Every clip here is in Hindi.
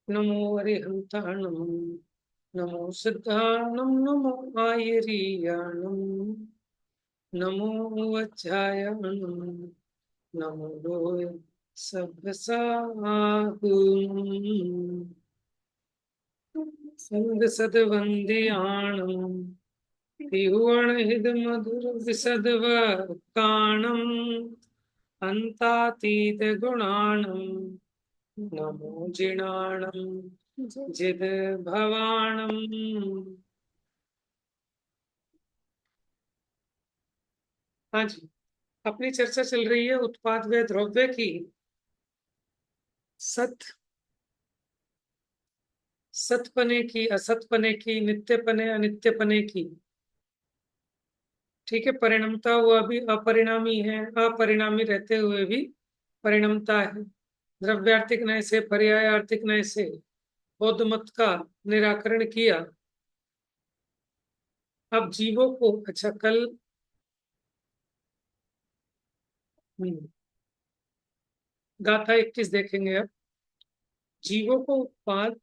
नमो हरिहंताणं नमो सिद्धाणं नमो आयर्याणं नमो वज्रायणं नमो लोय सभ्यसाहुं संग सद्वन्द्याणं त्रिभुवनहित मधुर विशदवक्ताणं अन्तातीत गुणाणं नमो जिनाणं जिद भवाणं। हाँ जी, अपनी चर्चा चल रही है उत्पाद व द्रव्य की। सत सतपने की, असतपने की, नित्यपने अनित्यपने की। ठीक है, परिणमता हुआ भी अपरिणामी है, अपरिणामी रहते हुए भी परिणमता है। द्रव्यार्थिक नय से पर्यायार्थिक नय से बौद्ध मत का निराकरण किया। अब जीवों को, अच्छा कल गाथा 21 देखेंगे। अब जीवों को उत्पाद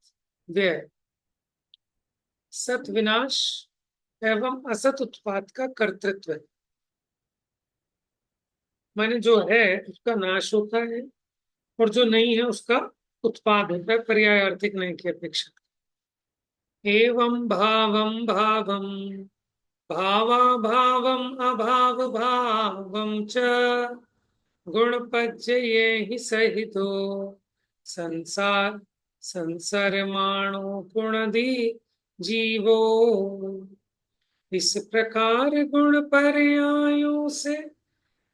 व्यय, सत विनाश एवं असत उत्पाद का कर्तृत्व है। माने जो है उसका नाश होता है और जो नहीं है उसका उत्पाद होता है, पर्यायार्थिक नहीं की अपेक्षा। एवं भावम भावम भावा भावम अभाव भावम च गुणपज्य ये ही सहितो संसार संसरमाणो गुणधि जीवो। इस प्रकार गुण पर्यायों से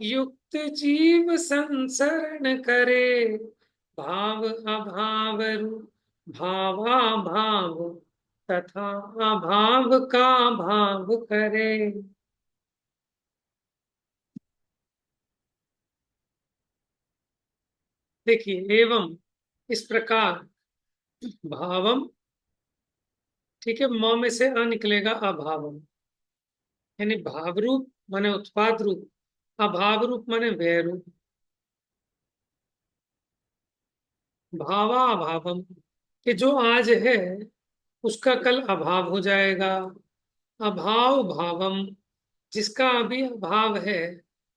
युक्त जीव संसरण करे, भाव अभाव भावा भाव तथा अभाव का भाव करे। देखिए, एवं इस प्रकार भावम, ठीक है, म में से अ निकलेगा अभावम, यानी भाव रूप माने उत्पाद रूप, अभाव रूप माने व्यय रूप। भावा अभावम, कि जो आज है उसका कल अभाव हो जाएगा। अभाव भावम, जिसका अभी अभाव है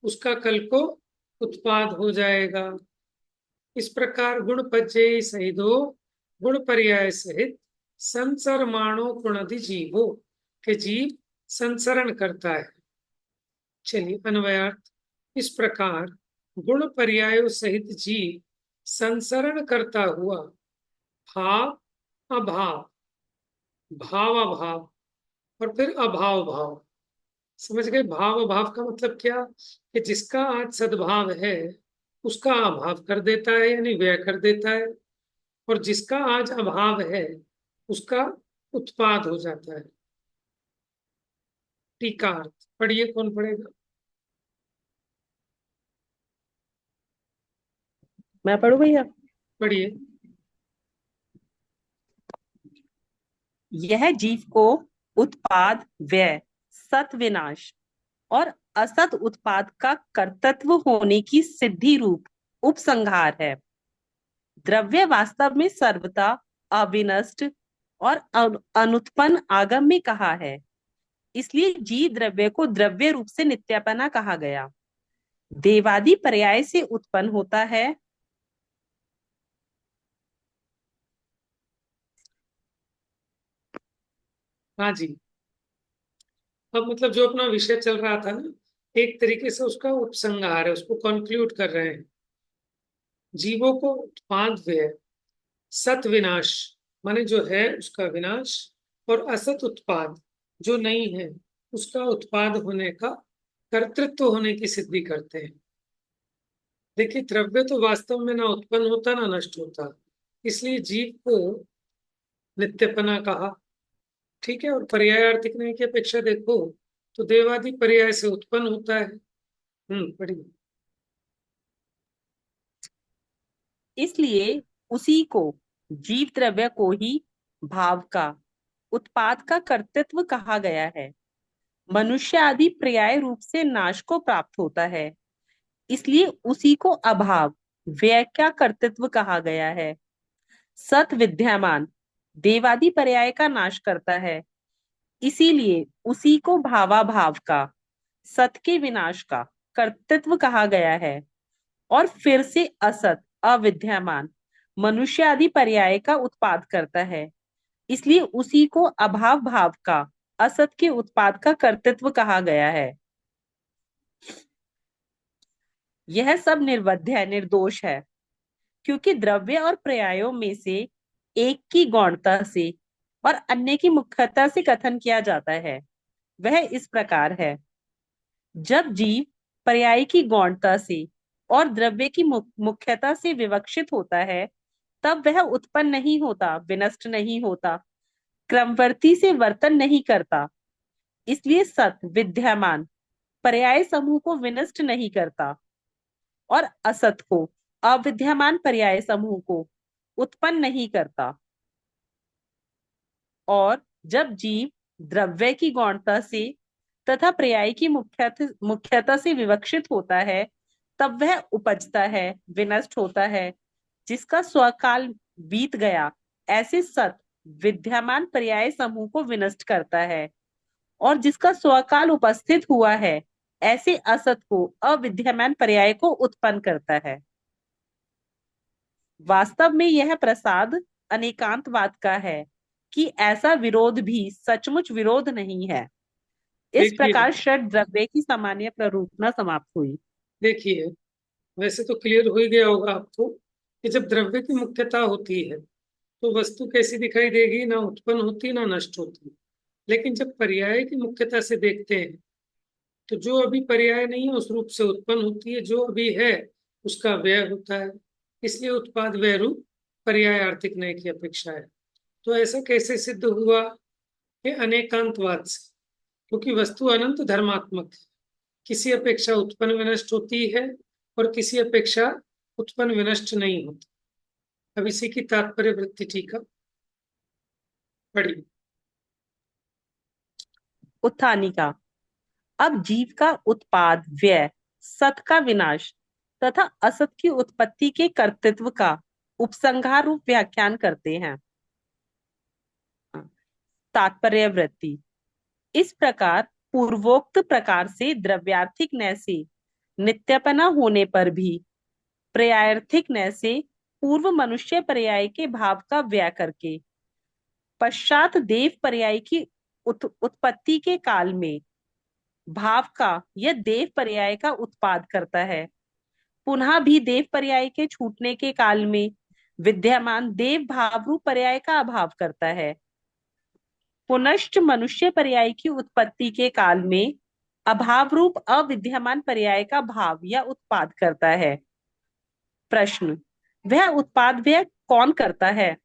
उसका कल को उत्पाद हो जाएगा। इस प्रकार गुण पच्चय सहितो, गुण पर्याय सहित संसरमाणो गुणधि जीवो, के जीव संसरण करता है। चलिए अन्वयार्थ। इस प्रकार गुण पर्यायों सहित जीव संसरण करता हुआ भाव अभाव, भाव अभाव और फिर अभाव भाव। समझ गए? भाव अभाव का मतलब क्या, कि जिसका आज सद्भाव है उसका अभाव कर देता है, यानी व्यय कर देता है, और जिसका आज अभाव है उसका उत्पाद हो जाता है। टीकार्थ पढ़िए, कौन पढ़ेगा? मैं पढ़ू भैया? पढ़िए। यह जीव को उत्पाद व्यय, सत विनाश और असत उत्पाद का कर्तृत्व होने की सिद्धि रूप उपसंहार है। द्रव्य वास्तव में सर्वथा अविनष्ट और अनुत्पन्न आगम में कहा है। इसलिए जीव द्रव्य को द्रव्य रूप से नित्यापना कहा गया। देवादि पर्याय से उत्पन्न होता है। हाँ जी। अब मतलब जो अपना विषय चल रहा था ना, एक तरीके से उसका उपसंहार है, उसको कंक्लूड कर रहे हैं। जीवों को उत्पाद व्यय, सत विनाश माने जो है उसका विनाश, और असत उत्पाद जो नहीं है उसका उत्पाद होने का, कर्तृत्व होने की सिद्धि करते हैं। देखिए, द्रव्य तो वास्तव में ना उत्पन्न होता ना नष्ट होता, इसलिए जीव को नित्यपना कहा। ठीक है। और पर्यायार्थिक नहीं की अपेक्षा देखो तो देवादि पर्याय से उत्पन्न होता है। बढ़िया। इसलिए उसी को, जीव द्रव्य को ही भाव का, उत्पाद का कर्तृत्व कहा गया है। मनुष्य आदि पर्याय रूप से नाश को प्राप्त होता है, इसलिए उसी को अभाव, व्यय का कर्तृत्व कहा गया है। सत विद्यमान देवादि पर्याय का नाश करता है, इसीलिए उसी को भावाभाव का, सत के विनाश का कर्तृत्व कहा गया है। और फिर से असत, अविद्यमान मनुष्य आदि पर्याय का उत्पाद करता है, इसलिए उसी को अभाव भाव का, असत के उत्पाद का कर्तृत्व कहा गया है। यह सब निर्वध्य है, निर्दोष है, क्योंकि द्रव्य और पर्यायों में से एक की गौणता से और अन्य की मुख्यता से कथन किया जाता है। वह इस प्रकार है। जब जीव पर्याय की गौणता से और द्रव्य की मुख्यता से विवक्षित होता है, तब वह उत्पन्न नहीं होता, विनष्ट नहीं होता, क्रमवर्ती से वर्तन नहीं करता। इसलिए सत विद्यमान पर्याय समूह को विनष्ट नहीं करता और असत को, अविद्यमान पर्याय समूह को उत्पन्न नहीं करता। और जब जीव द्रव्य की गौणता से तथा पर्याय की मुख्यता से विवक्षित होता है, तब वह उपजता है, विनष्ट होता है। जिसका स्वकाल बीत गया, ऐसे सत विद्यमान पर्याय समूह को विनष्ट करता है, और जिसका स्वकाल उपस्थित हुआ है, ऐसे असत को, अविद्यमान पर्याय को उत्पन्न करता है। वास्तव में यह प्रसाद अनेकांतवाद का है कि ऐसा विरोध भी सचमुच विरोध नहीं है। इस देखिए प्रकार षड द्रव्य की सामान्य प्ररूपना समाप्त हुई। देखिए, वैसे तो क्लियर हो ही गया होगा आपको कि जब द्रव्य की मुख्यता होती है तो वस्तु कैसी दिखाई देगी, ना उत्पन्न होती ना नष्ट होती। लेकिन जब पर्याय की मुख्यता से देखते हैं तो जो अभी पर्याय नहीं है उस रूप से उत्पन्न होती है, जो अभी है उसका व्यय होता है। इसलिए उत्पाद व्यय रूप पर्याय आर्थिक न्याय की अपेक्षा है। तो ऐसा कैसे सिद्ध हुआ? कि अनेकांतवाद से। क्योंकि वस्तु अनंत धर्मात्मक है, किसी अपेक्षा उत्पन्न विनष्ट होती है और किसी अपेक्षा उत्पन्न विनष्ट नहीं होती। अब इसी की तात्पर्य वृत्ति टीका पढ़िए। उत्थानिका। अब जीव का उत्पाद व्यय, सत का विनाश तथा असत की उत्पत्ति के कर्तृत्व का उपसंहार रूप व्याख्यान करते हैं। तात्पर्य वृत्ति। इस प्रकार पूर्वोक्त प्रकार से द्रव्यार्थिक न्याय से नित्यपना होने पर भी पर्यायार्थिक न्याय से पूर्व मनुष्य पर्याय के भाव का व्यय करके पश्चात देव पर्याय की उत्पत्ति के काल में भाव का यह देव पर्याय का उत्पाद करता है। पुनः भी देव पर्याय के छूटने के काल में विद्यमान देव भाव रूप पर्याय का अभाव करता है। पुनश्च मनुष्य पर्याय की उत्पत्ति के काल में अभाव रूप अविद्यमान पर्याय का भाव या उत्पाद करता है। प्रश्न। वह उत्पाद व्यय कौन करता है?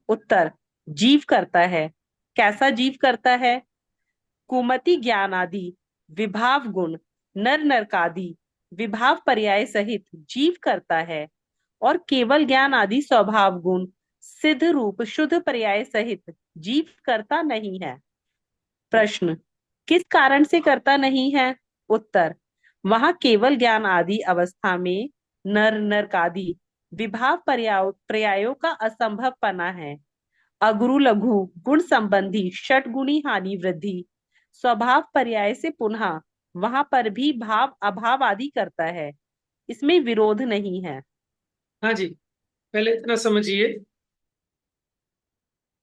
उत्तर। जीव करता है। कैसा जीव करता है? कुमति ज्ञान आदि विभाव गुण, नर नरकादि विभाव पर्याय सहित जीव करता है, और केवल ज्ञान आदि स्वभाव गुण सिद्ध रूप शुद्ध पर्याय सहित जीव करता नहीं है। प्रश्न। किस कारण से करता नहीं है? उत्तर। वहां केवल ज्ञान आदि अवस्था में नर नरकादि विभाव पर्यायों का असंभव पना है, अगुरु लघु गुण संबंधी षटगुणी हानि वृद्धि, स्वभाव पर्याय से पुनः वहां पर भी भाव अभाव आदि करता है, इसमें विरोध नहीं है। हाँ जी, पहले इतना समझिए।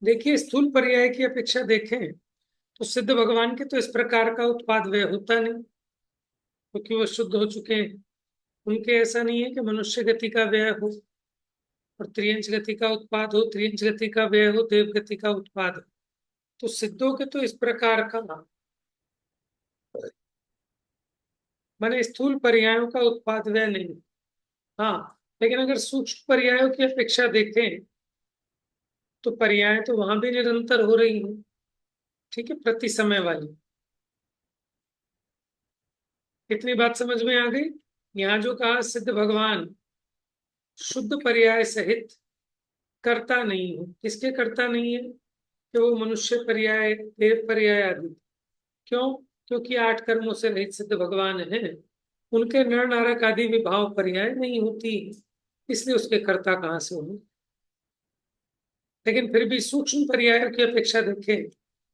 देखिए, स्थूल पर्याय की अपेक्षा देखें तो सिद्ध भगवान के तो इस प्रकार का उत्पाद व्यय होता नहीं, क्योंकि वो शुद्ध हो चुके हैं। उनके ऐसा नहीं है कि मनुष्य गति का व्यय हो और त्रियंच गति का उत्पाद हो, त्रियंच गति का व्यय हो, देव गति का उत्पाद हो। तो सिद्धों के तो इस प्रकार का, माने स्थूल पर्यायों का उत्पाद व्यय नहीं। हाँ, लेकिन अगर सूक्ष्म पर्यायों की अपेक्षा देखें तो पर्याय तो वहां भी निरंतर हो रही है। ठीक है, प्रति समय वाली। इतनी बात समझ में आ गई। यहाँ जो कहा सिद्ध भगवान शुद्ध पर्याय सहित करता नहीं है, किसके करता नहीं है? कि वो मनुष्य पर्याय, देव पर्याय आदि। क्यों? क्योंकि 8 कर्मों से रहित सिद्ध भगवान हैं, उनके नर नारक आदि विभाव पर्याय नहीं होती, इसलिए उसके कर्ता कहाँ से होंगे। लेकिन फिर भी सूक्ष्म पर्याय की अपेक्षा देखें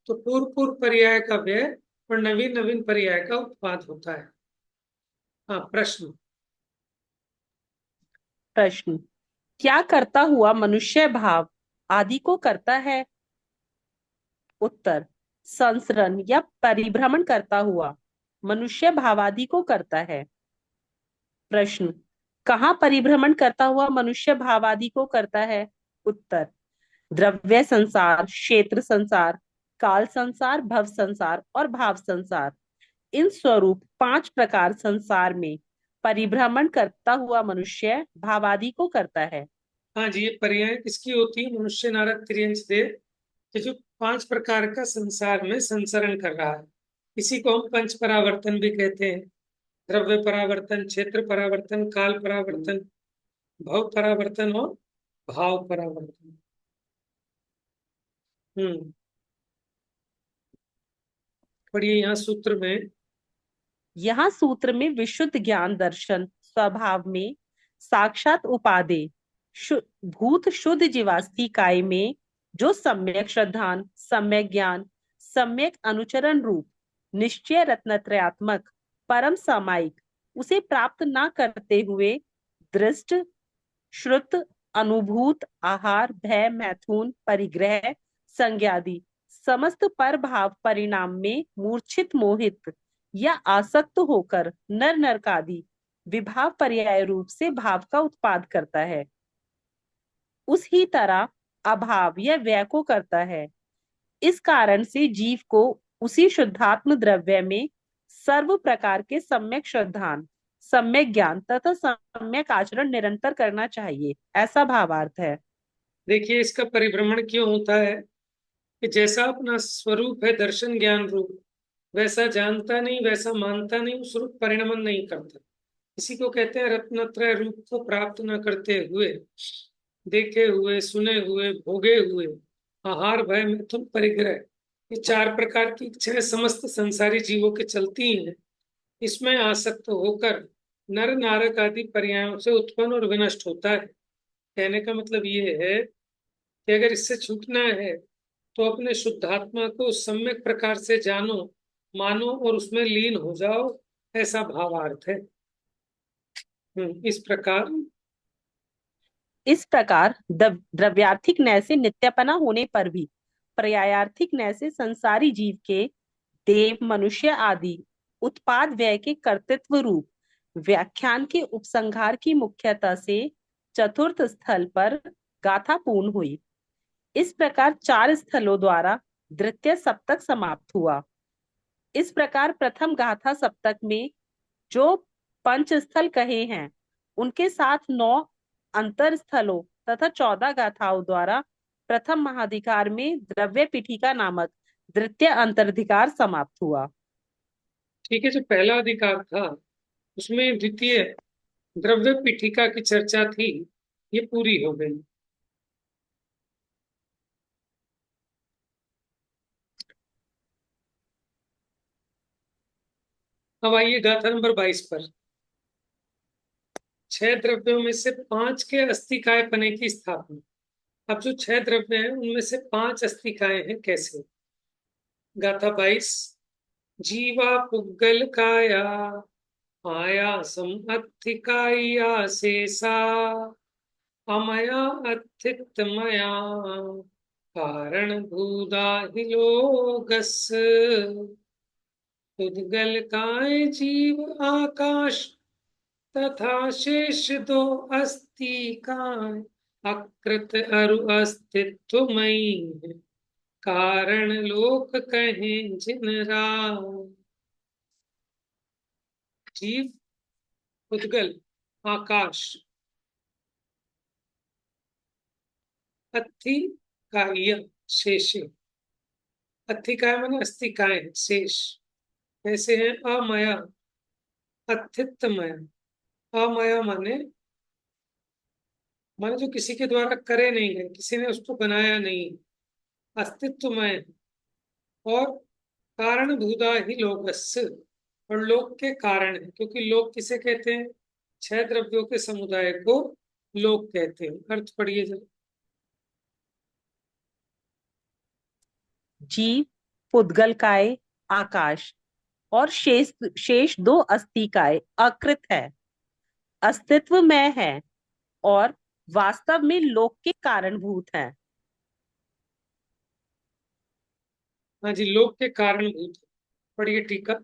तो पूर्व पूर्व पर्याय का व्यय और नवीन नवीन पर्याय का उत्पाद होता है। हाँ, प्रश्न। प्रश्न, क्या करता हुआ मनुष्य भाव आदि को करता है? उत्तर, संसरण या परिभ्रमण करता हुआ मनुष्य भावादि को करता है। प्रश्न, कहाँ परिभ्रमण करता हुआ मनुष्य भावादि को करता है? उत्तर, द्रव्य संसार, क्षेत्र संसार, काल संसार, भव संसार और भाव संसार, इन स्वरूप 5 प्रकार संसार में परिभ्रमण करता हुआ मनुष्य भावादि को करता है। हाँ जी, ये पर्याय किसकी होती है? मनुष्य नारद त्रियंच देव, कि जो 5 प्रकार का संसार में संसरण कर रहा है। इसी को हम पंच परावर्तन भी कहते हैं। द्रव्य परावर्तन, क्षेत्र परावर्तन, काल परावर्तन, भव परावर्तन और भाव परावर्तन। हम्म। पढ़िए यहाँ सूत्र में। यहाँ सूत्र में विशुद्ध ज्ञान दर्शन स्वभाव में साक्षात उपादे भूत शुद्ध जीवास्ति काय में जो सम्यक श्रद्धान, सम्यक ज्ञान, सम्यक अनुचरण रूप निश्चय रत्नत्रयात्मक परम सामायिक उसे प्राप्त न करते हुए दृष्ट, श्रुत, अनुभूत, आहार, भय, मैथुन, परिग्रह, संज्ञादि समस्त पर भाव परिणाम में मूर्छित, मोहित या आसक्त होकर नर नरकादि विभाव पर्याय रूप से भाव का उत्पाद करता है, उस ही तरह अभाव या व्यय को करता है। इस कारण से जीव को उसी शुद्धात्म द्रव्य में सर्व प्रकार के सम्यक श्रद्धान, सम्यक ज्ञान तथा सम्यक आचरण निरंतर करना चाहिए, ऐसा भावार्थ है। देखिए, इसका परिभ्रमण क्यों होता है? कि जैसा अपना स्वरूप है दर्शन ज्ञान रूप, वैसा जानता नहीं, वैसा मानता नहीं, उस रूप परिणमन नहीं करता। इसी को कहते हैं रत्नत्रय रूप को प्राप्त न करते हुए, देखे हुए, सुने हुए, भोगे हुए, आहार, भय, मिथुन, परिग्रह, ये 4 प्रकार की इच्छाएं समस्त संसारी जीवों के चलती हैं। इसमें आसक्त होकर नर नारक आदि पर्यायों से उत्पन्न और विनष्ट होता है। कहने का मतलब ये है कि अगर इससे छूटना है तो अपने शुद्धात्मा को सम्यक प्रकार से जानो, मानो और उसमें लीन हो जाओ, ऐसा भावार्थ है। इस प्रकार। इस प्रकार द्रव्यार्थिक न्याय से नित्यपना होने पर भी पर्यायार्थिक न्याय से संसारी जीव के देव, मनुष्य आदि उत्पाद व्यय के कर्तृत्व रूप व्याख्यान के उपसंहार की मुख्यता से चतुर्थ स्थल पर गाथा पूर्ण हुई। इस प्रकार 4 स्थलों द्वारा द्वितीय सप्तक समाप्त हुआ। इस प्रकार प्रथम गाथा सप्तक में जो पंच स्थल कहे हैं, उनके साथ 9 अंतर स्थलों तथा 14 गाथाओं द्वारा प्रथम महाधिकार में द्रव्य पीठिका नामक द्वितीय अंतर्धिकार समाप्त हुआ। ठीक है, जो पहला अधिकार था उसमें द्वितीय द्रव्य पीठिका की चर्चा थी, ये पूरी हो गई। अब आइए गाथा नंबर 22 पर। 6 द्रव्यों में से 5 के अस्थिकाय पने की स्थापना। अब जो 6 द्रव्य हैं उनमें से 5 अस्तिकाएं हैं, कैसे? गाथा 22। जीवा पुद्गल काया आयासम अत्थिकाया शेषा अमया अत्थितमया कारण भूदा हि लोकस् पुद्गल काय जीव आकाश तथा शेष दो अस्तिकाएं अकृत अरु अस्तित्वमयी है, कारण लोक कहें जिन राम। जीव, उद्गल, आकाश, अत्थि काय, शेष। अत्थि काय माने अस्तिकाएं, शेष कैसे हैं? अमया, अत्थितमय। अमया माने माने जो किसी के द्वारा करे नहीं गए, किसी ने उसको बनाया नहीं, अस्तित्वमय। और कारण भूता ही लोकस्य, और लोक के कारण है, क्योंकि लोक किसे कहते हैं? 6 द्रव्यों के समुदाय को लोक कहते हैं। अर्थ पढ़िए जरा। जीव, पुद्गलकाय, आकाश और शेष शेष दो अस्तिकाय अकृत है, अस्तित्व में है और वास्तव में लोक के कारणभूत है। हाँ जी, लोक के कारणभूत। पढ़िए टीका।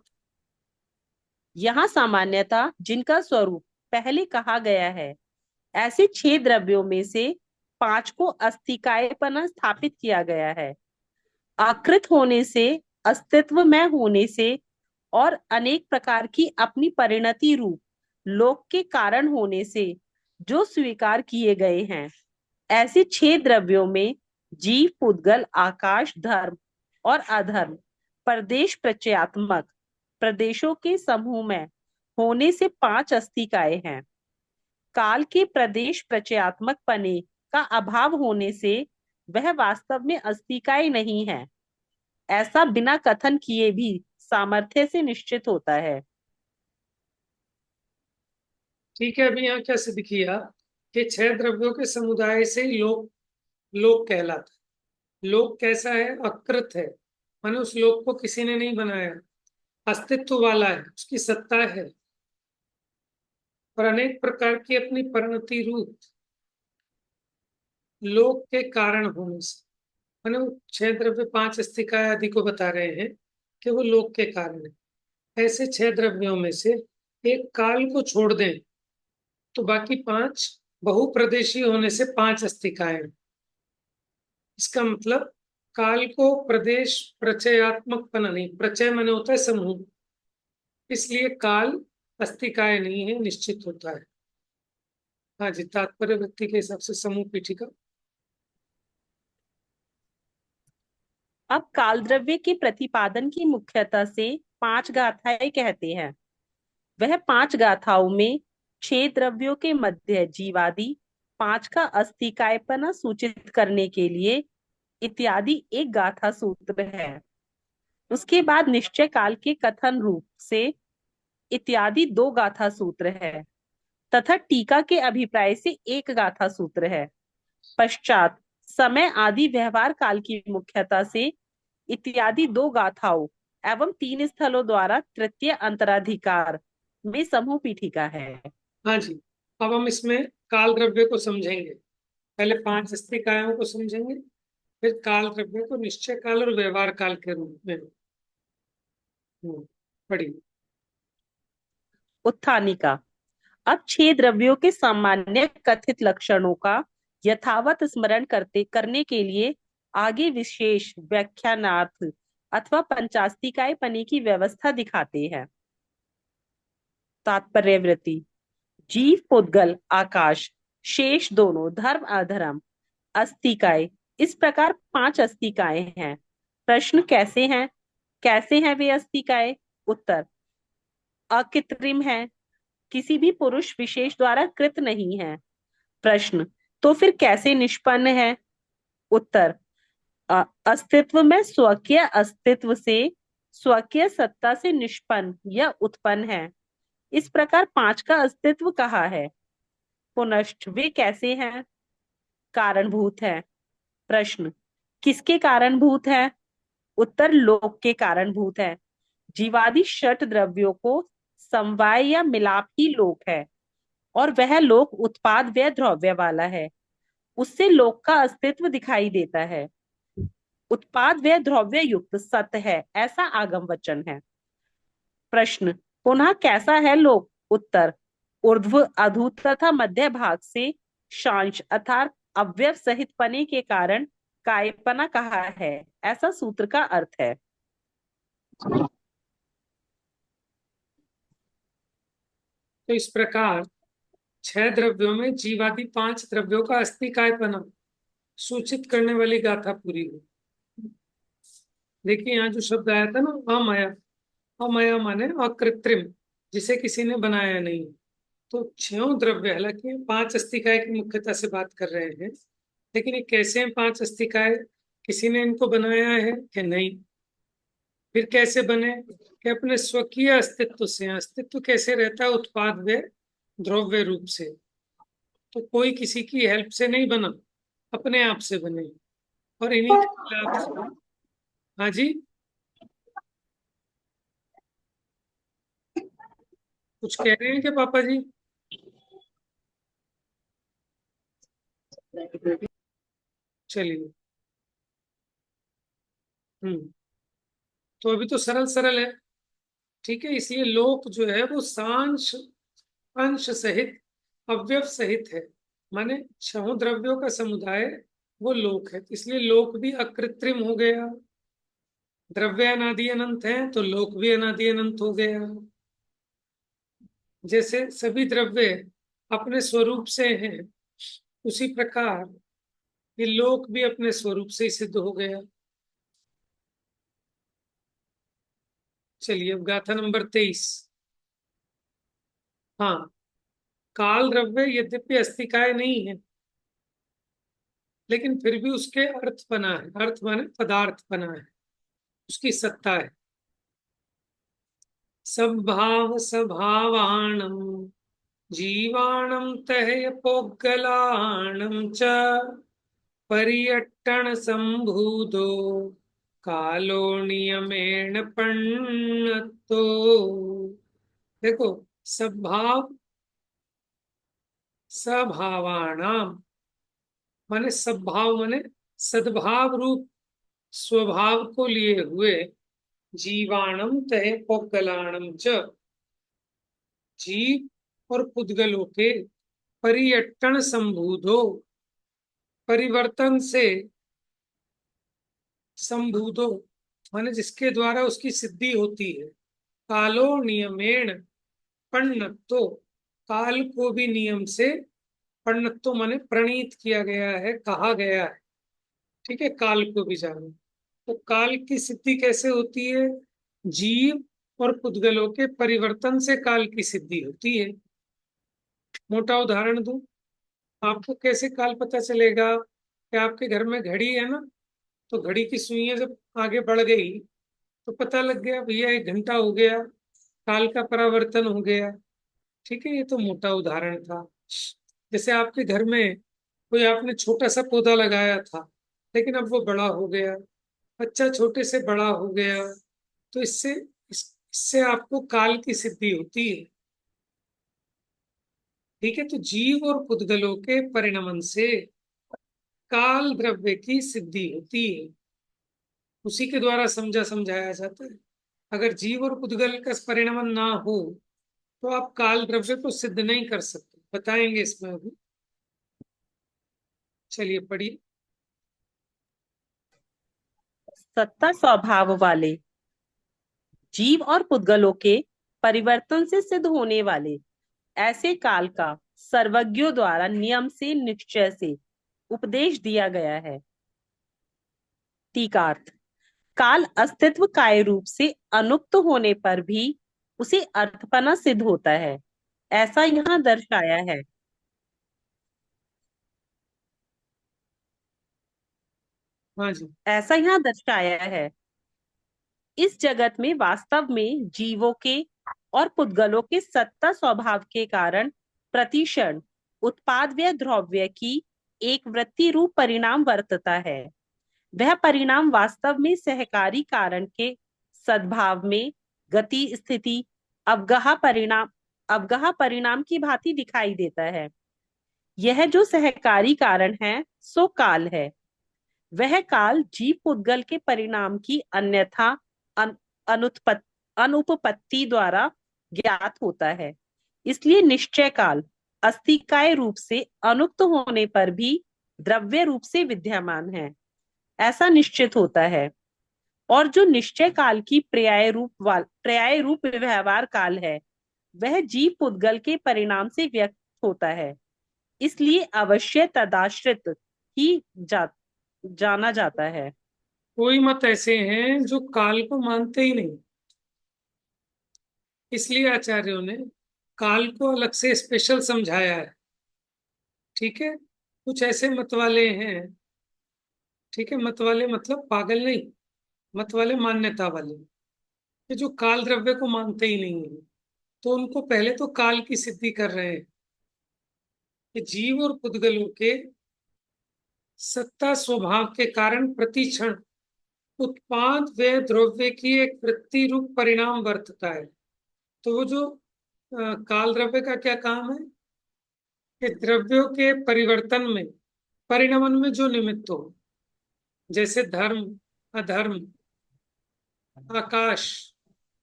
यहाँ सामान्यता जिनका स्वरूप पहले कहा गया है, ऐसे 6 द्रव्यों में से 5 को अस्तिकायपना स्थापित किया गया है। आकृत होने से, अस्तित्व में होने से और अनेक प्रकार की अपनी परिणति रूप लोक के कारण होने से जो स्वीकार किए गए हैं, ऐसे 6 द्रव्यों में जीव, पुद्गल, आकाश, धर्म और अधर्म प्रदेश प्रचयात्मक प्रदेशों के समूह में होने से 5 अस्तिकाएं हैं। काल के प्रदेश प्रचयात्मक पने का अभाव होने से वह वास्तव में अस्तिकाएं नहीं है, ऐसा बिना कथन किए भी सामर्थ्य से निश्चित होता है। ठीक है, अभी यहाँ क्या सिद्ध किया कि 6 द्रव्यों के समुदाय से ही लोक लोक कहलाता है। लोक कैसा है? अकृत है, माने उस लोक को किसी ने नहीं बनाया, अस्तित्व वाला है, उसकी सत्ता है और अनेक प्रकार की अपनी परिणति रूप लोक के कारण होने से, माने वो 6 द्रव्य 5 अस्तिकाएं आदि को बता रहे हैं कि वो लोक के कारण है। ऐसे 6 द्रव्यों में से एक काल को छोड़ दें तो बाकी 5 बहुप्रदेशी होने से 5 अस्तिकाएं। इसका मतलब काल को प्रदेश प्रचयात्मक पना नहीं, प्रचय माने होता है समूह, इसलिए काल अस्तिकाय नहीं है, निश्चित होता है। हाँ जी, तात्पर्य वृत्ति के हिसाब से समूह पीठिका। अब काल द्रव्य के प्रतिपादन की मुख्यता से 5 गाथाएं कहते हैं। वह 5 गाथाओं में 6 द्रव्यों के मध्य जीवादि 5 का अस्तिकायपना सूचित करने के लिए इत्यादि एक गाथा सूत्र है। उसके बाद निश्चय काल के कथन रूप से इत्यादि 2 गाथा सूत्र है तथा टीका के अभिप्राय से एक गाथा सूत्र है। पश्चात समय आदि व्यवहार काल की मुख्यता से इत्यादि 2 गाथाओं एवं 3 स्थलों द्वारा तृतीय अंतराधिकार में समूह पीठिका है। हाँ जी, अब हम इसमें काल द्रव्य को समझेंगे। पहले 5 अस्तिकायों को समझेंगे, फिर काल द्रव्य को निश्चय काल और व्यवहार काल के रूप में। पढ़िए। उत्थानिका। अब 6 द्रव्यों के सामान्य कथित लक्षणों का यथावत स्मरण करने के लिए आगे विशेष व्याख्यानार्थ अथवा पंचास्तिकाय पनी की व्यवस्था दिखाते हैं। तात्पर्यवृत्ति। जीव, पुद्गल, आकाश, शेष दोनों धर्म अधर्म अस्तिकाय, इस प्रकार 5 अस्तिकाएं हैं। प्रश्न कैसे हैं वे अस्तिकाएं? उत्तर, अकृत्रिम है, किसी भी पुरुष विशेष द्वारा कृत नहीं है। प्रश्न, तो फिर कैसे निष्पन्न है? उत्तर, अस्तित्व में स्वकीय अस्तित्व से, स्वकीय सत्ता से निष्पन्न या उत्पन्न है। इस प्रकार 5 का अस्तित्व कहा है। पुनश्च वे कैसे हैं? कारणभूत है, प्रश्न, किसके कारणभूत है? उत्तर, लोक के कारणभूत है। जीवादि षट द्रव्यों को समवाय या मिलाप ही लोक है, और वह लोक उत्पाद व्यय द्रव्य वाला है। उससे लोक का अस्तित्व दिखाई देता है। उत्पाद व्यय द्रव्य युक्त सत्य है, ऐसा आगम वचन है। प्रश्न, पुनः कैसा है लोक? उत्तर, ऊर्ध्व, अधु तथा मध्य भाग से शांश अर्थात अव्यव सहित पने के कारण कायपना कहा है, ऐसा सूत्र का अर्थ है। तो इस प्रकार 6 द्रव्यों में जीवादि 5 द्रव्यों का अस्थिकायपना सूचित करने वाली गाथा पूरी हुई। देखिए यहाँ जो शब्द आया था ना, अमाया, अमाया माने अकृत्रिम, जिसे किसी ने बनाया नहीं। तो 6 द्रव्य, हालांकि 5 अस्थिकाय की मुख्यता से बात कर रहे हैं, लेकिन ये कैसे हैं 5 अस्थिकाय? किसी ने इनको बनाया है कि नहीं? फिर कैसे बने? कि अपने स्वकीय अस्तित्व से। अस्तित्व कैसे रहता है? उत्पाद व द्रव्य रूप से। तो कोई किसी की हेल्प से नहीं बना, अपने आप से बने। और इन्हीं के खिलाफ से, हाँ जी, कुछ कह रहे हैं क्या पापा जी? चलिए। हम्म। तो अभी तो सरल सरल है, ठीक है। इसलिए लोक जो है वो सांश अंश सहित, अवयव सहित है। माने 6 द्रव्यों का समुदाय वो लोक है। इसलिए लोक भी अकृत्रिम हो गया। द्रव्य अनादि अनंत है तो लोक भी अनादि अनंत हो गया। जैसे सभी द्रव्य अपने स्वरूप से हैं, उसी प्रकार ये लोक भी अपने स्वरूप से ही सिद्ध हो गया। चलिए अब गाथा नंबर 23। हाँ, काल द्रव्य यद्यपि अस्थिकाय नहीं है, लेकिन फिर भी उसके अर्थ बना है। अर्थ माने पदार्थ बना है, उसकी सत्ता है। सद्भाव स्वभावाणम जीवाणम तह पोगलाणम च पर्यटन संभूतो कालो नियमेण पण्णतो। देखो, सद्भाव स्वभावाणाम माने सद्भाव माने सद्भाव रूप स्वभाव को लिए हुए, जीवाणम तय पौगलाणम च जीव और पुद्गलों के परियट्टन संभूतो, परिवर्तन से संभूतो माने जिसके द्वारा उसकी सिद्धि होती है। कालो नियमेण पण्णत्तो, काल को भी नियम से, पण्णत्तो माने प्रणीत किया गया है, कहा गया है। ठीक है, काल को भी जानो। तो काल की सिद्धि कैसे होती है? जीव और पुद्गलों के परिवर्तन से काल की सिद्धि होती है। मोटा उदाहरण दूं, आपको कैसे काल पता चलेगा? कि आपके घर में घड़ी है ना, तो घड़ी की सुइयां जब आगे बढ़ गई तो पता लग गया भैया 1 घंटा हो गया, काल का परावर्तन हो गया। ठीक है, ये तो मोटा उदाहरण था। जैसे आपके घर में कोई आपने छोटा सा पौधा लगाया था, लेकिन अब वो बड़ा हो गया, बच्चा छोटे से बड़ा हो गया, तो इससे आपको काल की सिद्धि होती है। ठीक है, तो जीव और पुद्गलों के परिणमन से काल द्रव्य की सिद्धि होती है। उसी के द्वारा समझा समझाया जाता है। अगर जीव और पुद्गल का परिणमन ना हो तो आप काल द्रव्य को सिद्ध नहीं कर सकते। बताएंगे इसमें अभी। चलिए पढ़िए। सत्ता स्वभाव वाले जीव और पुद्गलों के परिवर्तन से सिद्ध होने वाले ऐसे काल का सर्वज्ञों द्वारा नियम से, निश्चय से उपदेश दिया गया है। टीकार्थ, काल अस्तित्व काय रूप से अनुक्त होने पर भी उसे अर्थपना सिद्ध होता है, ऐसा यहाँ दर्शाया है। हाँ जी। ऐसा यहाँ दर्शाया है। इस जगत में वास्तव में जीवों के और पुद्गलों के सत्ता स्वभाव के कारण प्रतिक्षण उत्पाद व्यय द्रव्य की एक वृत्ति रूप परिणाम वर्तता है। वह परिणाम वास्तव में सहकारी कारण के सद्भाव में गति स्थिति अवगाह परिणाम की भांति दिखाई देता है। यह जो सहकारी कारण है सो काल है। वह काल जीव पुद्गल के परिणाम की अन्यथा अन, अनुपपत्ति द्वारा ज्ञात होता है। इसलिए निश्चय काल अस्तिकाय रूप से अनुक्त होने पर भी द्रव्य रूप से विद्यमान है, ऐसा निश्चित होता है। और जो निश्चय काल की पर्याय रूप व्यवहार काल है, वह जीव पुद्गल के परिणाम से व्यक्त होता है। इसलिए अवश्य तदाश्रित ही जाना जाता है। कोई मत ऐसे हैं जो काल को मानते ही नहीं, इसलिए आचार्यों ने काल को अलग से स्पेशल समझाया है। ठीक है, कुछ ऐसे मत वाले हैं, ठीक है, मत वाले मतलब पागल नहीं, मत वाले मान्यता वाले, कि जो काल द्रव्य को मानते ही नहीं है। तो उनको पहले तो काल की सिद्धि कर रहे हैं कि जीव और पुद्गलों के सत्ता स्वभाव के कारण प्रतिक्षण उत्पाद व द्रव्य की एक वृत्ति रूप परिणाम वर्तता है। तो वो जो काल द्रव्य का क्या काम है कि द्रव्यों के परिवर्तन में, परिणमन में जो निमित्त हो, जैसे धर्म, अधर्म, आकाश,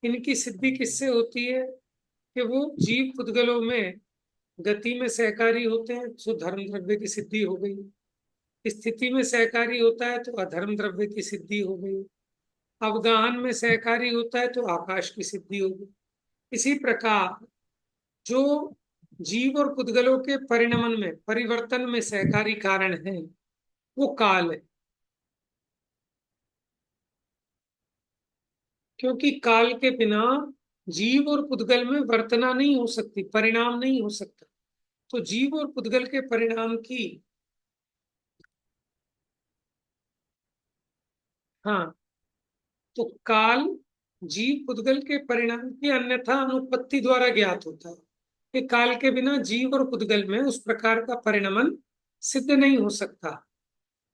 इनकी सिद्धि किससे होती है कि वो जीव पुद्गलों में गति में सहकारी होते हैं तो धर्म द्रव्य की सिद्धि हो गई, स्थिति में सहकारी होता है तो अधर्म द्रव्य की सिद्धि हो गई, अवगाहन में सहकारी होता है तो आकाश की सिद्धि हो गई। इसी प्रकार जो जीव और पुद्गलों के परिणमन में, परिवर्तन में सहकारी कारण है, वो काल है। क्योंकि काल के बिना जीव और पुद्गल में वर्तना नहीं हो सकती, परिणाम नहीं हो सकता। तो जीव और पुद्गल के परिणाम की, हाँ, तो काल जीव पुद्गल के परिणाम की अन्यथा अनुपत्ति द्वारा ज्ञात होता है कि काल के बिना जीव और पुद्गल में उस प्रकार का परिणमन सिद्ध नहीं हो सकता।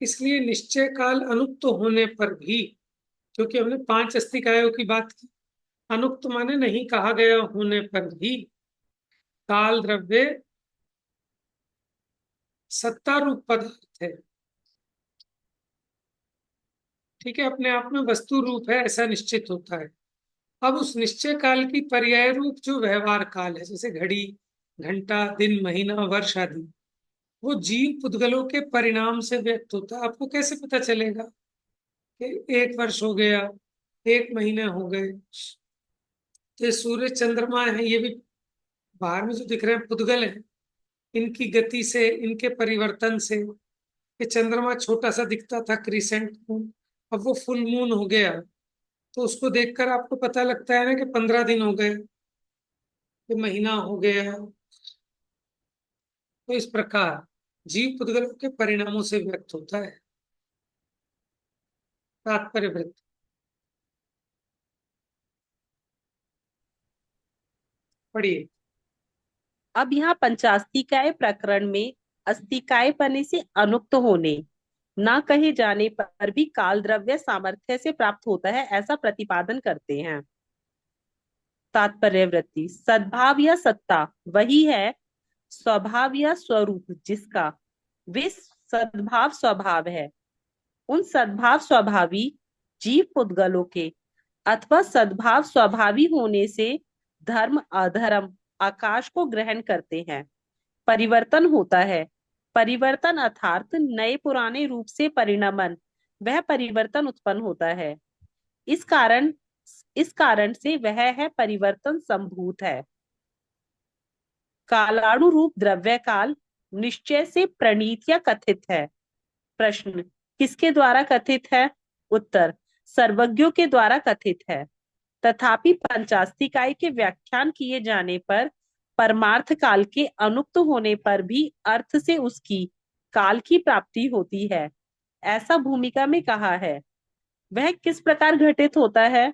इसलिए निश्चय काल अनुक्त होने पर भी, क्योंकि हमने पांच अस्तिकायों की बात की, अनुक्त माने नहीं कहा गया होने पर भी काल द्रव्य सत्ता रूप पदार्थ है। ठीक है, अपने आप में वस्तु रूप है ऐसा निश्चित होता है। अब उस निश्चय काल की पर्याय रूप जो व्यवहार काल है, जैसे घड़ी, घंटा, दिन, महीना, वर्ष आदि, वो जीव पुद्गलों के परिणाम से व्यक्त होता है। आपको कैसे पता चलेगा कि एक वर्ष हो गया, एक महीने हो गए? तो ये सूर्य चंद्रमा है, ये भी बाहर में जो दिख रहे हैं पुद्गल है, इनकी गति से, इनके परिवर्तन से। ये चंद्रमा छोटा सा दिखता था क्रिसेंट मून, अब वो फुल मून हो गया, तो उसको देखकर आपको पता लगता है ना कि 15 दिन हो गए, कि महीना हो गया। तो इस प्रकार जीव पुद्गलों के परिणामों से व्यक्त होता है। तात्पर्य वृत्त पढ़िए। अब यहाँ पंचास्तिकाय प्रकरण में अस्तिकाय पने से अनुक्त होने ना कहे जाने पर भी काल द्रव्य सामर्थ्य से प्राप्त होता है, ऐसा प्रतिपादन करते हैं। तात्पर्य वृत्ति सद्भाव या सत्ता वही है स्वभाव या स्वरूप जिसका वे सद्भाव स्वभाव है। उन सद्भाव स्वभावी जीव पुद्गलों के अथवा सद्भाव स्वभावी होने से धर्म अधर्म आकाश को ग्रहण करते हैं। परिवर्तन होता है। परिवर्तन अर्थात नए पुराने रूप से परिणमन, वह परिवर्तन उत्पन्न होता है। इस कारण इस कारण से वह है परिवर्तन संभूत है। कालाणु रूप द्रव्य काल निश्चय से प्रणीत या कथित है। प्रश्न किसके द्वारा कथित है? उत्तर सर्वज्ञों के द्वारा कथित है। तथापि पंचास्तिकाय के व्याख्यान किए जाने पर परमार्थ काल के अनुक्त होने पर भी अर्थ से उसकी काल की प्राप्ति होती है, ऐसा भूमिका में कहा है। वह किस प्रकार घटित होता है?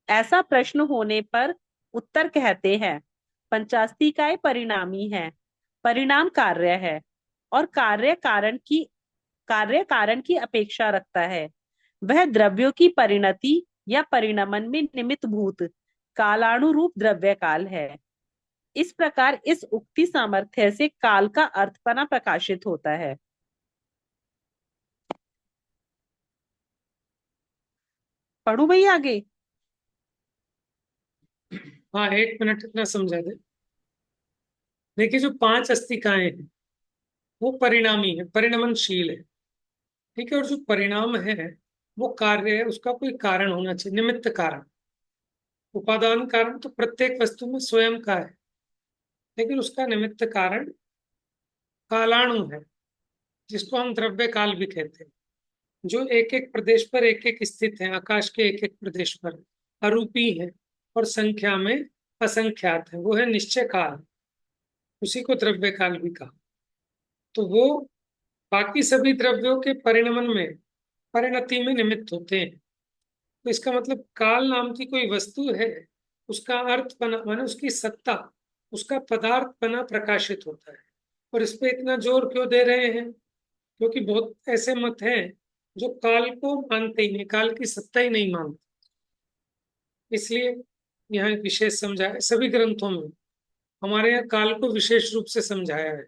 ऐसा प्रश्न होने पर उत्तर कहते हैं पंचास्तिकाय परिणामी है, परिणाम कार्य है। और कार्य कारण की अपेक्षा रखता है। वह द्रव्यों की परिणति या परिणमन में निमित्त भूत कालानुरूप द्रव्य काल है। इस प्रकार इस उक्ति सामर्थ्य से काल का अर्थपना प्रकाशित होता है। पढ़ू भैया आगे? हाँ, 1 मिनट इतना समझा दे। देखिए, जो 5 अस्तिकाएं हैं वो परिणामी है, परिणमनशील है। ठीक है, और जो परिणाम है वो कार्य है, उसका कोई कारण होना चाहिए, निमित्त कारण। उपादान कारण तो प्रत्येक वस्तु में स्वयं का है, लेकिन उसका निमित्त कारण कालाणु है, जिसको हम द्रव्य काल भी कहते हैं। जो एक एक प्रदेश पर एक एक स्थित है, आकाश के एक एक प्रदेश पर अरूपी है और संख्या में असंख्यात है, वो है निश्चय काल। उसी को द्रव्य काल भी कहा। तो वो बाकी सभी द्रव्यों के परिणमन में, परिणति में निमित्त होते हैं। तो इसका मतलब काल नाम की कोई वस्तु है, उसका अर्थ बना माने उसकी सत्ता, उसका पदार्थ बना प्रकाशित होता है। और इस पे इतना जोर क्यों दे रहे हैं? क्योंकि बहुत ऐसे मत हैं जो काल को मानते ही नहीं, काल की सत्ता ही नहीं मानते। इसलिए यहाँ एक विशेष समझाया है सभी ग्रंथों में। हमारे यहाँ काल को विशेष रूप से समझाया है।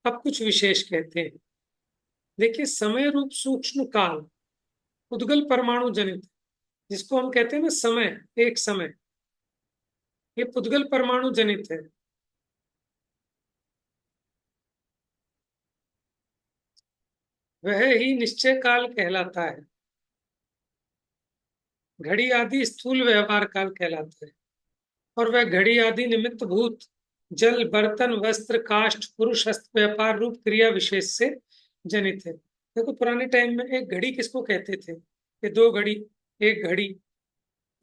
अब कुछ विशेष कहते हैं। देखिए, समय रूप सूक्ष्म काल उद्गल परमाणु जनित, जिसको हम कहते हैं ना समय, एक समय, ये पुद्गल परमाणु जनित है। वह ही निश्चय काल कहलाता है। घड़ी आदि स्थूल व्यवहार काल कहलाता है। और वह घड़ी आदि निमित्त भूत जल बर्तन वस्त्र काष्ठ पुरुष हस्त व्यापार रूप क्रिया विशेष से जनित है। देखो, पुराने टाइम में एक घड़ी किसको कहते थे? कि 2 घड़ी, एक घड़ी।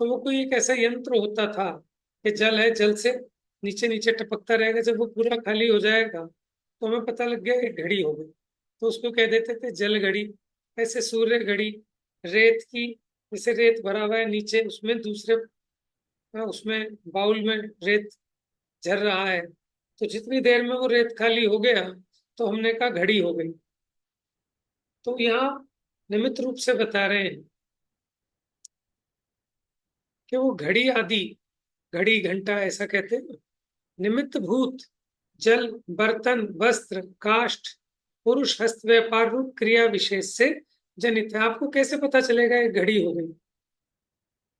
तो वो कोई एक ऐसा यंत्र होता था कि जल है, जल से नीचे नीचे टपकता रहेगा, जब वो पूरा खाली हो जाएगा तो हमें पता लग गया एक घड़ी हो गई। तो उसको कह देते थे जल घड़ी। ऐसे सूर्य घड़ी, रेत की, जैसे रेत भरा हुआ है नीचे, उसमें दूसरे, उसमें बाउल में रेत झर रहा है, तो जितनी देर में वो रेत खाली हो गया तो हमने कहा घड़ी हो गई। तो यहाँ निमित्त रूप से बता रहे हैं कि वो घड़ी आदि, घड़ी घंटा ऐसा कहते हैं, निमित्त भूत जल बर्तन वस्त्र काष्ठ पुरुष हस्त व्यापार रूप क्रिया विशेष से जनित है। आपको कैसे पता चलेगा ये घड़ी हो गई?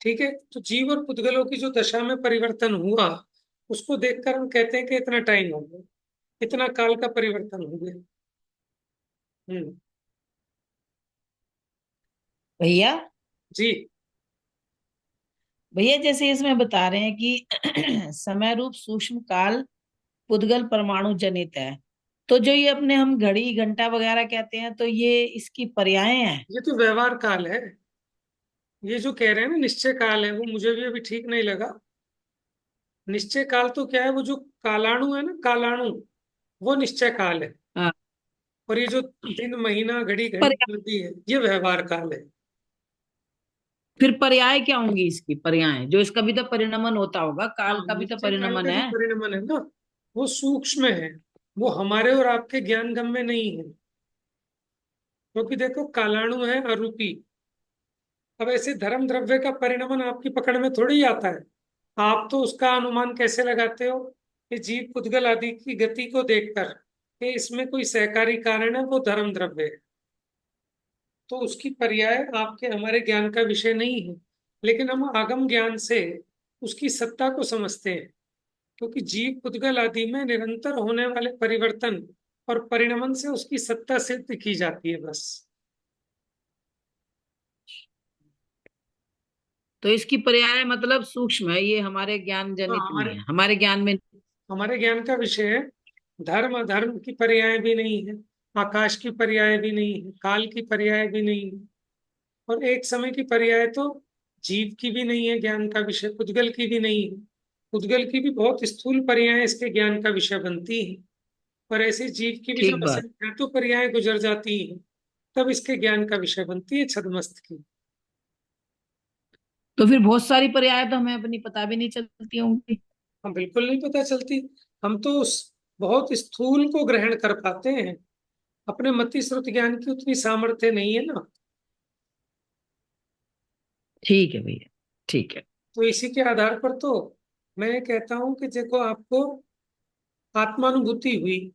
ठीक है, तो जीव और पुद्गलों की जो दशा में परिवर्तन हुआ, उसको देखकर हम कहते हैं कि इतना टाइम हो गया, इतना काल का परिवर्तन हो गया। हम्म। भैया, जी। भैया जैसे इसमें बता रहे हैं कि समय रूप सूक्ष्म काल पुद्गल परमाणु जनित है, तो जो ये अपने हम घड़ी घंटा वगैरह कहते हैं, तो ये इसकी पर्याय हैं। ये तो व्यवहार काल है। ये जो कह रहे हैं ना निश्चय काल है, वो मुझे भी अभी ठीक नहीं लगा। निश्चय काल तो क्या है, वो जो कालाणु है ना, कालाणु, वो निश्चय काल है। हाँ, और ये जो दिन महीना घड़ी पर्याय, घंटी है, ये व्यवहार काल है। फिर पर्याय क्या होंगी इसकी? पर्याय जो इसका भी तो परिणमन होता होगा, काल हाँ, का भी तो निश्चय काल परिणमन का जो है। परिणमन है ना, वो सूक्ष्म है। वो हमारे और आपके ज्ञान गम में नहीं है। क्योंकि देखो, कालाणु है अरूपी। अब ऐसे धर्म द्रव्य का परिणमन आपकी पकड़ में थोड़ी ही आता है। आप तो उसका अनुमान कैसे लगाते हो? कि जीव पुद्गल आदि की गति को देखकर कि इसमें कोई सहकारी कारण है, वो धर्म द्रव्य है। तो उसकी पर्याय आपके हमारे ज्ञान का विषय नहीं है। लेकिन हम आगम ज्ञान से उसकी सत्ता को समझते हैं। क्योंकि जीव पुद्गल आदि में निरंतर होने वाले परिवर्तन और परिणमन से उसकी सत्ता सिद्ध की जाती है, बस। तो इसकी पर्याय मतलब सूक्ष्म है, ये हमारे ज्ञान हाँ, जनित नहीं हमारे है, हमारे ज्ञान में। हमारे ज्ञान का विषय है। धर्म अधर्म की पर्याय भी नहीं है, आकाश की पर्याय भी नहीं है, काल की पर्याय भी नहीं है। और एक समय की पर्याय तो जीव की भी नहीं है ज्ञान का विषय, पुद्गल की भी नहीं है। पुद्गल की भी बहुत स्थूल पर्याय इसके ज्ञान का विषय बनती है। और ऐसे जीव की भी जब ठीक बात। असंख्यातों पर्याय गुजर जाती हैं, तब इसके ज्ञान का विषय बनती है छद्मस्त की। तो फिर बहुत सारी पर्याय तो हमें अपनी पता भी नहीं चलती होंगी। हम बिल्कुल नहीं पता चलती। हम तो उस बहुत स्थूल को ग्रहण कर पाते हैं, अपने मति श्रुत ज्ञान की उतनी सामर्थ्य नहीं है ना। ठीक है भैया, ठीक है। तो इसी के आधार पर तो मैं कहता हूं कि देखो, आपको आत्मानुभूति हुई,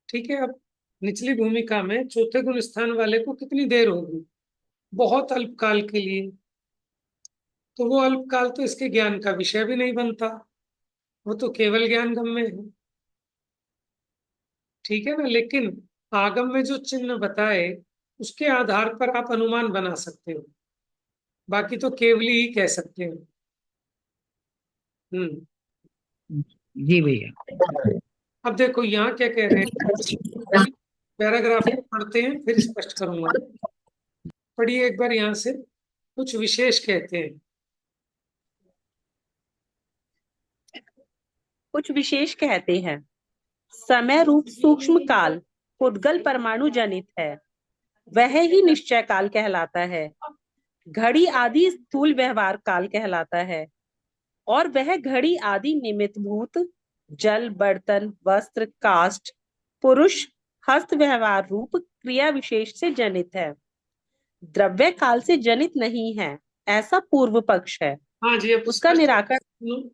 ठीक है। अब निचली भूमिका में चौथे गुण स्थान वाले को कितनी देर होगी? बहुत अल्पकाल के लिए। तो वो अल्पकाल तो इसके ज्ञान का विषय भी नहीं बनता, वो तो केवल ज्ञान गम्य है, ठीक है ना। लेकिन आगम में जो चिन्ह बताए, उसके आधार पर आप अनुमान बना सकते हो, बाकी तो केवली ही कह सकते हो। हम्म। जी भैया। अब देखो यहाँ क्या कह रहे हैं, पैराग्राफ को पढ़ते हैं फिर स्पष्ट करूंगा। पढ़िए एक बार यहाँ से। कुछ विशेष कहते हैं। कुछ विशेष कहते हैं, समय रूप सूक्ष्म काल पुद्गल परमाणु जनित है, वह ही निश्चय काल कहलाता है। घड़ी आदि स्थूल व्यवहार काल कहलाता है, और वह घड़ी आदि निमित्त भूत जल, बर्तन, वस्त्र, काष्ठ, पुरुष, हस्त व्यवहार रूप क्रिया विशेष से जनित है, द्रव्य काल से जनित नहीं है, ऐसा पूर्व पक्ष है। हाँ जी, अब उसका निराकरण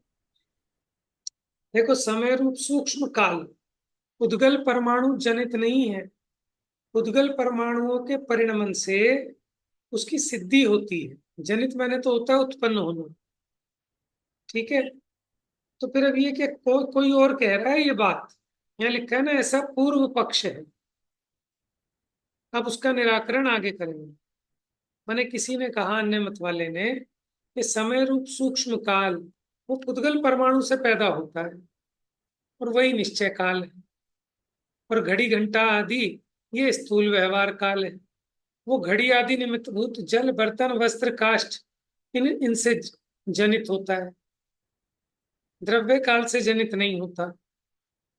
देखो, समय रूप सूक्ष्म काल उद्गल परमाणु जनित नहीं है। उद्गल परमाणुओं के परिणमन से उसकी सिद्धि होती है। जनित मैंने तो होता है उत्पन्न होना, ठीक है। तो फिर अब ये क्या कोई और कह रहा है ये बात? यहाँ लिखा है ना, ऐसा पूर्व पक्ष है। अब उसका निराकरण आगे करेंगे। माने किसी ने कहा, अन्य मत वाले ने, कि समय रूप सूक्ष्म काल वो उद्गल परमाणु से पैदा होता है, और वही निश्चय काल है। और घड़ी घंटा आदि ये स्थूल व्यवहार काल है। वो घड़ी आदि निमित्तभूत जल, बर्तन, वस्त्र, काष्ठ इनसे जनित होता है, द्रव्य काल से जनित नहीं होता।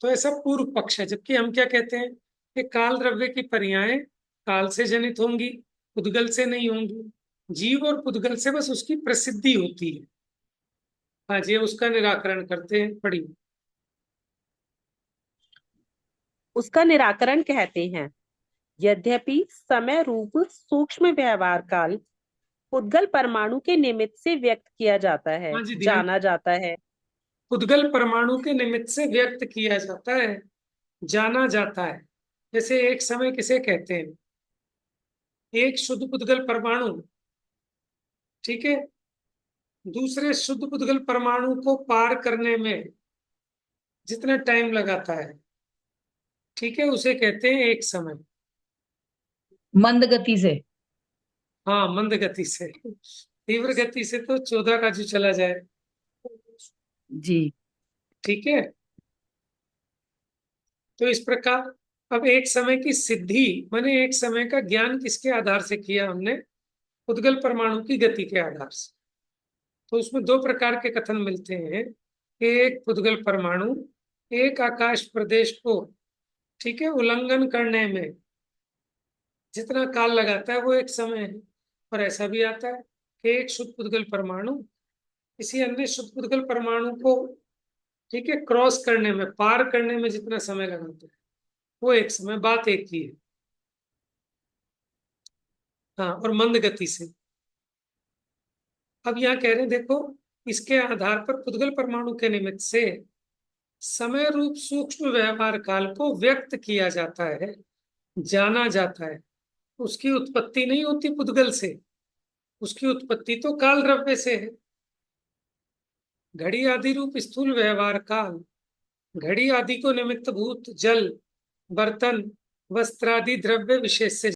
तो ऐसा पूर्व पक्ष है। जबकि हम क्या कहते हैं कि काल द्रव्य की पर्यायें काल से जनित होंगी, पुद्गल से नहीं होंगी। जीव और पुद्गल से बस उसकी प्रसिद्धि होती है। हाँ जी, उसका निराकरण करते हैं, पढ़िए। उसका निराकरण कहते हैं, यद्यपि समय रूप सूक्ष्म व्यवहार काल पुद्गल परमाणु के निमित्त से व्यक्त किया जाता है, हाँ जी, ध्यान। जाना जाता है। पुद्गल परमाणु के निमित्त से व्यक्त किया जाता है, जाना जाता है। जैसे एक समय किसे कहते हैं? एक शुद्ध पुद्गल परमाणु, ठीक है, दूसरे शुद्ध पुद्गल परमाणु को पार करने में जितना टाइम लगाता है, ठीक है, उसे कहते हैं एक समय। मंद गति से। हाँ, मंद गति से। तीव्र गति से तो 14 काजू चला जाए, जी। ठीक है। तो इस प्रकार अब एक समय की सिद्धि, माने एक समय का ज्ञान किसके आधार से किया हमने? उद्गल परमाणु की गति के आधार से। तो उसमें दो प्रकार के कथन मिलते हैं। एक उद्गल परमाणु एक आकाश प्रदेश को, ठीक है, उल्लंघन करने में जितना काल लगाता है वो एक समय है। और ऐसा भी आता है कि एक शुद्ध उद्गल परमाणु किसी अन्य शुद्ध उद्गल परमाणु को, ठीक है, क्रॉस करने में, पार करने में जितना समय लगाता है वो एक समय, बात एक ही है। हाँ, और मंद गति से। अब यहाँ कह रहे हैं, देखो, इसके आधार पर पुद्गल परमाणु के निमित्त से समय रूप सूक्ष्म व्यवहार काल को व्यक्त किया जाता है, जाना जाता है। उसकी उत्पत्ति नहीं होती पुद्गल से, उसकी उत्पत्ति तो काल द्रव्य से है। घड़ी आदि रूप स्थूल व्यवहार काल घड़ी आदि को निमित्त भूत जल, बर्तन, वस्त्रादि द्रव्य विशेष से